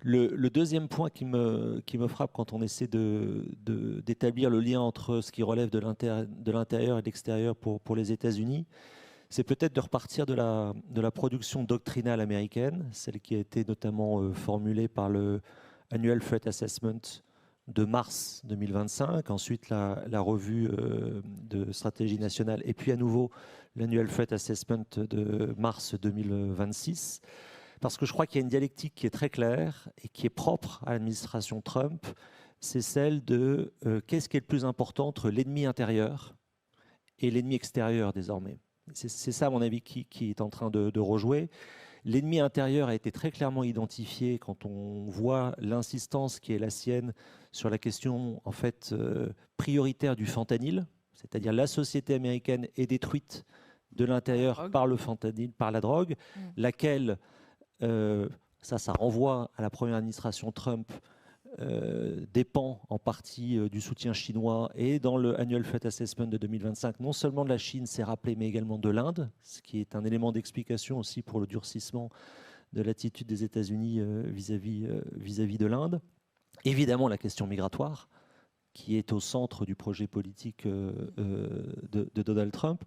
Le deuxième point qui me frappe quand on essaie d'établir le lien entre ce qui relève de l'intérieur et de l'extérieur pour les États-Unis, c'est peut-être de repartir de la production doctrinale américaine, celle qui a été notamment formulée par le Annual Threat Assessment de mars 2025, ensuite la revue de stratégie nationale, et puis à nouveau l'Annual Threat Assessment de mars 2026. Parce que je crois qu'il y a une dialectique qui est très claire et qui est propre à l'administration Trump, c'est celle de qu'est-ce qui est le plus important entre l'ennemi intérieur et l'ennemi extérieur désormais. C'est ça, à mon avis, qui est en train de rejouer. L'ennemi intérieur a été très clairement identifié quand on voit l'insistance qui est la sienne sur la question en fait prioritaire du fentanyl, c'est-à-dire la société américaine est détruite de l'intérieur par le fentanyl, par la drogue, laquelle ça renvoie à la première administration Trump, dépend en partie du soutien chinois. Et dans le Annual Threat Assessment de 2025, non seulement de la Chine, c'est rappelé, mais également de l'Inde, ce qui est un élément d'explication aussi pour le durcissement de l'attitude des États-Unis vis-à-vis de l'Inde. Évidemment, la question migratoire, qui est au centre du projet politique de Donald Trump.